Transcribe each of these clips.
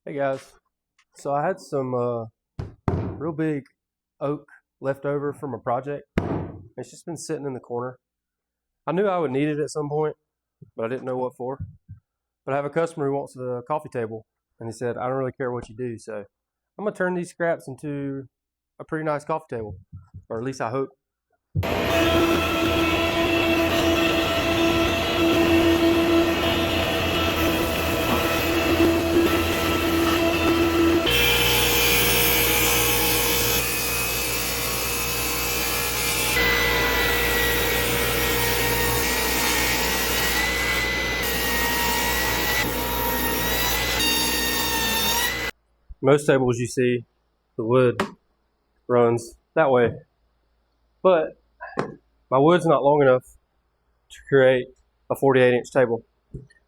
Hey guys, so I had some real big oak left over from a project. It's just been sitting in the corner. I knew I would need it at some point, but I didn't know what for. But I have a customer who wants a coffee table, and he said, I don't really care what you do, so I'm gonna turn these scraps into a pretty nice coffee table, or at least I hope. Most tables you see, the wood runs that way, but my wood's not long enough to create a 48-inch table.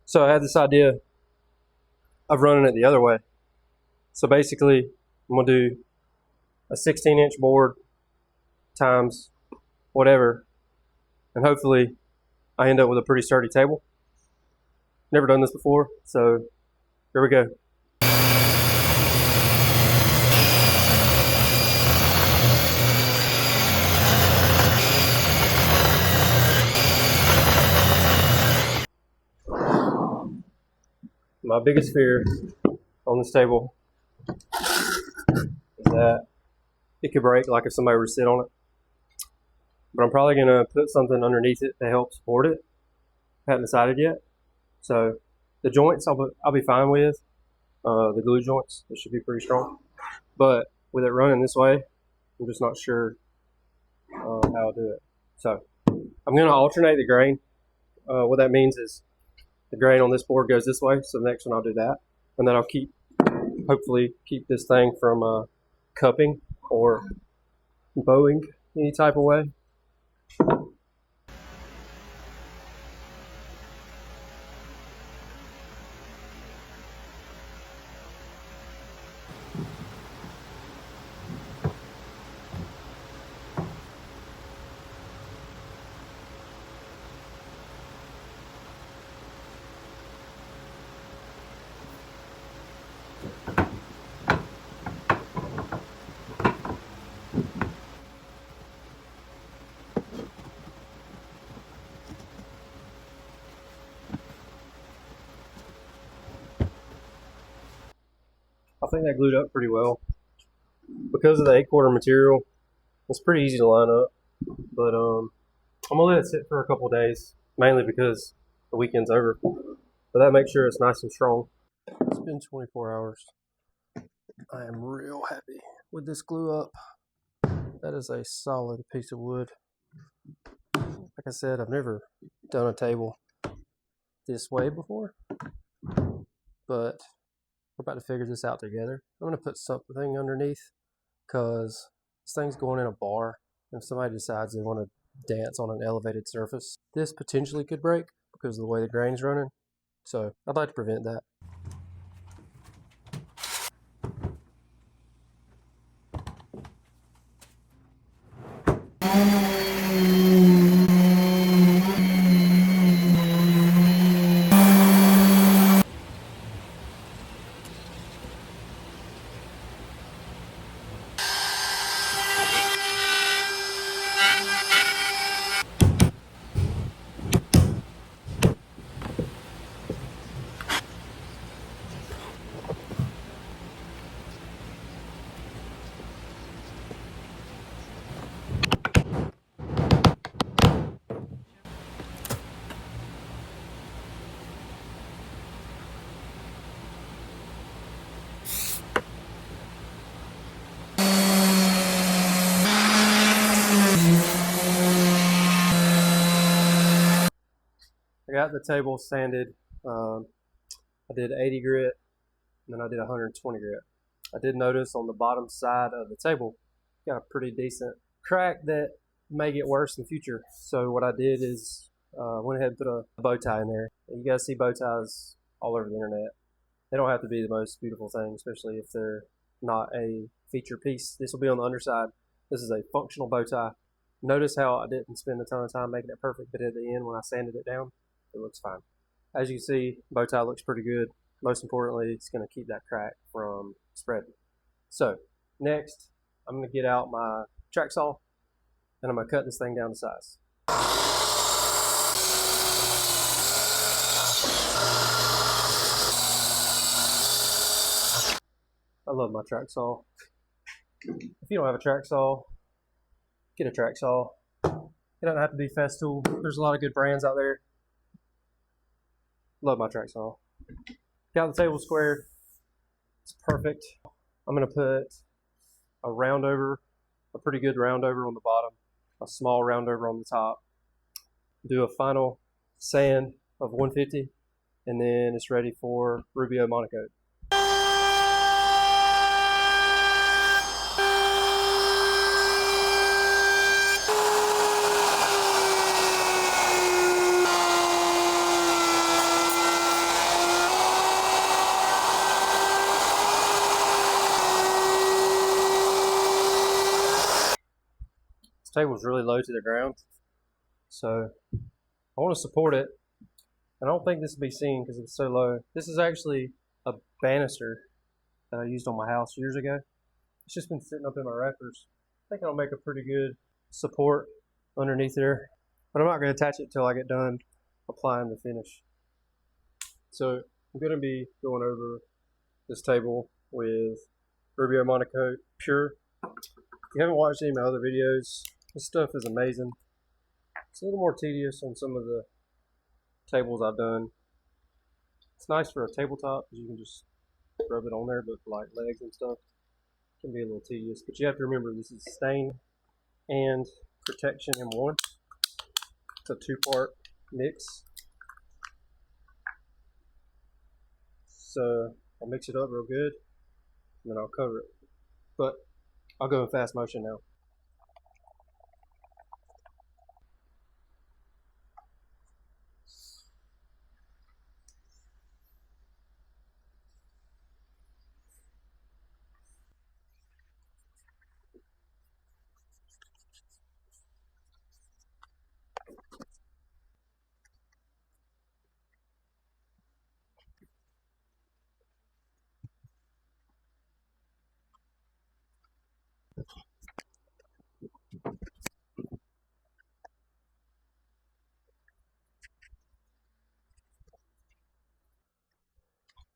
So I had this idea of running it the other way. So basically, I'm gonna do a 16-inch board times whatever, and hopefully I end up with a pretty sturdy table. Never done this before, so here we go. My biggest fear on this table is that it could break, like if somebody were to sit on it. But I'm probably going to put something underneath it to help support it. I haven't decided yet. So the joints I'll be fine with. The glue joints, they should be pretty strong. But with it running this way, I'm just not sure how I'll do it. So I'm going to alternate the grain. What that means is the grain on this board goes this way, so the next one I'll do that. And then I'll hopefully keep this thing from cupping or bowing any type of way. I think that glued up pretty well. Because of the 8/4 material, it's pretty easy to line up. But I'm gonna let it sit for a couple days, mainly because the weekend's over. But that makes sure it's nice and strong. It's been 24 hours. I am real happy with this glue up. That is a solid piece of wood. Like I said, I've never done a table this way before, but we're about to figure this out together. I'm going to put something underneath because this thing's going in a bar. If somebody decides they want to dance on an elevated surface, this potentially could break because of the way the grain's running. So I'd like to prevent that. I got the table sanded. I did 80 grit, and then I did 120 grit. I did notice on the bottom side of the table, got a pretty decent crack that may get worse in the future. So what I did is went ahead and put a bow tie in there. You guys see bow ties all over the internet. They don't have to be the most beautiful thing, especially if they're not a feature piece. This will be on the underside. This is a functional bow tie. Notice how I didn't spend a ton of time making it perfect, but at the end when I sanded it down, it looks fine. As you can see, bow tie looks pretty good. most importantly, it's going to keep that crack from spreading. So next, I'm going to get out my track saw and I'm going to cut this thing down to size. I love my track saw. If you don't have a track saw, get a track saw. It doesn't have to be Festool. There's a lot of good brands out there. Love my track saw. Got the table squared. It's perfect. I'm going to put a round over, a pretty good round over on the bottom, a small round over on the top. Do a final sand of 150, and then it's ready for Rubio Monocoat. This table's really low to the ground, so I want to support it. And I don't think this will be seen because it's so low. This is actually a banister that I used on my house years ago. It's just been sitting up in my rafters. I think it'll make a pretty good support underneath there, but I'm not going to attach it till I get done applying the finish. So I'm going to be going over this table with Rubio Monocoat Pure. If you haven't watched any of my other videos, this stuff is amazing. It's a little more tedious on some of the tables I've done. It's nice for a tabletop because you can just rub it on there, but for like legs and stuff, it can be a little tedious. But you have to remember this is stain and protection in one. It's a 2-part mix. So I'll mix it up real good and then I'll cover it. But I'll go in fast motion now.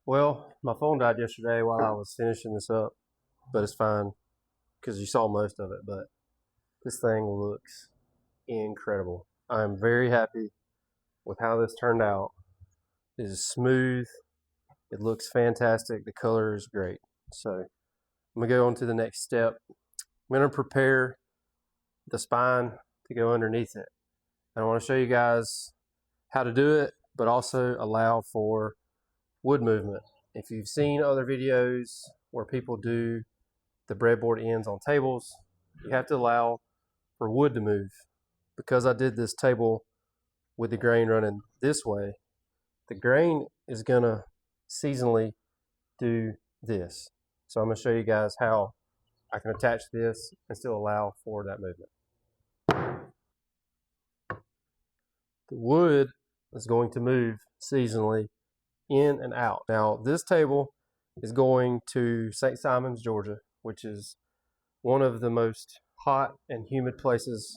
Well, my phone died yesterday while I was finishing this up, but it's fine because you saw most of it. But this thing looks incredible. I'm very happy with how this turned out. It is smooth. It looks fantastic. The color is great. So I'm going to go on to the next step. I'm going to prepare the spine to go underneath it. And I want to show you guys how to do it, but also allow for wood movement. If you've seen other videos where people do the breadboard ends on tables, you have to allow for wood to move. Because I did this table with the grain running this way, the grain is gonna seasonally do this. So I'm gonna show you guys how I can attach this and still allow for that movement. The wood is going to move seasonally in and out. Now this table is going to St. Simons, Georgia, which is one of the most hot and humid places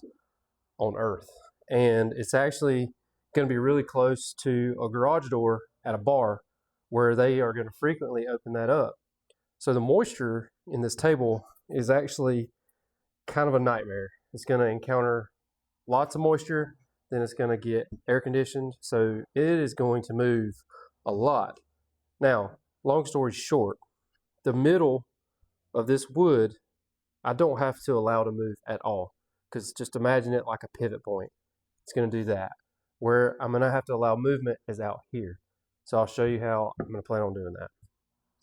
on earth. And it's actually going to be really close to a garage door at a bar where they are going to frequently open that up. So the moisture in this table is actually kind of a nightmare. It's going to encounter lots of moisture, then it's going to get air conditioned. So it is going to move a lot. Now, long story short, the middle of this wood, I don't have to allow to move at all, because just imagine it like a pivot point. It's going to do that. Where I'm going to have to allow movement is out here. So I'll show you how I'm going to plan on doing that.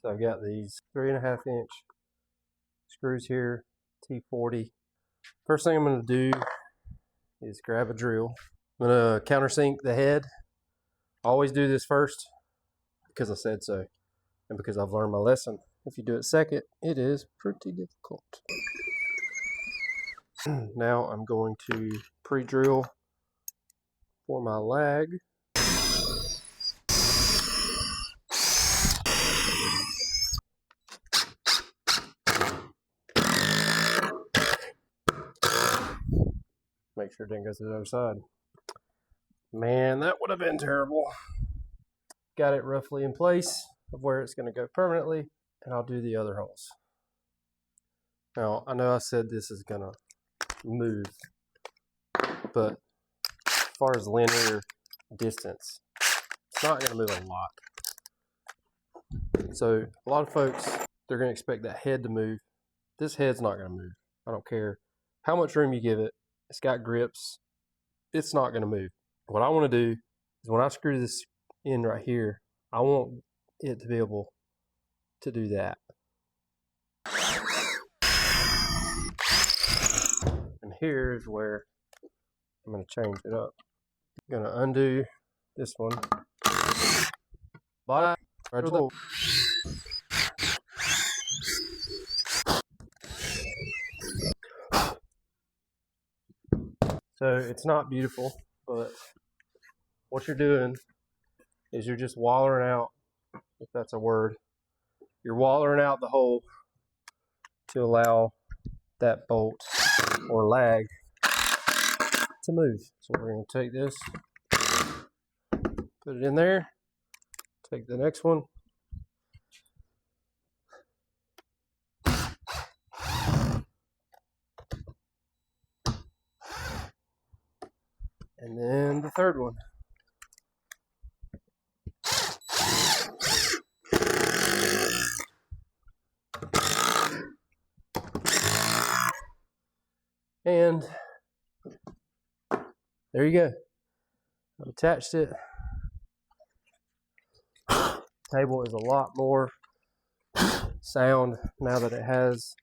So I've got these 3.5 inch screws here, T40. First thing I'm going to do is grab a drill. I'm going to countersink the head. I always do this first because I said so and because I've learned my lesson. If you do it second, it is pretty difficult. Now I'm going to pre-drill for my lag. make sure it didn't go through the other side. Man, that would have been terrible. Got it roughly in place of where it's going to go permanently, and I'll do the other holes. Now, I know I said this is going to move, but as far as linear distance, it's not going to move a lot. So a lot of folks, they're going to expect that head to move. This head's not going to move. I don't care how much room you give it. It's got grips. It's not going to move. What I want to do is when I screw this in right here, I want it to be able to do that. And here's where I'm going to change it up. I'm going to undo this one. Bye. Right to the So it's not beautiful, but what you're doing is you're just wallering out, if that's a word, you're wallering out the hole to allow that bolt or lag to move. So we're going to take this, put it in there, take the next one, and then the third one. And there you go. I've attached it. The table is a lot more sound now that it has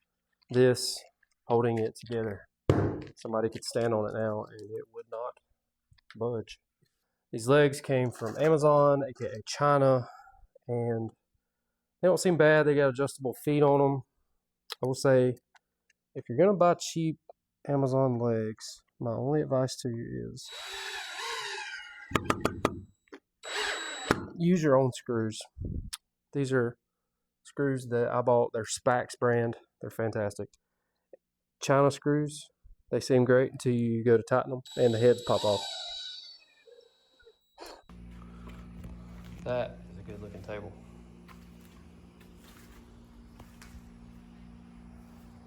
this holding it together. Somebody could stand on it now and it would not budge. These legs came from Amazon, aka China, and they don't seem bad. They got adjustable feet on them. I will say, if you're gonna buy cheap Amazon legs, my only advice to you is use your own screws. These are screws that I bought. They're Spax brand. They're fantastic. China screws, they seem great until you go to tighten them and the heads pop off. That is a good looking table.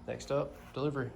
Next up, delivery.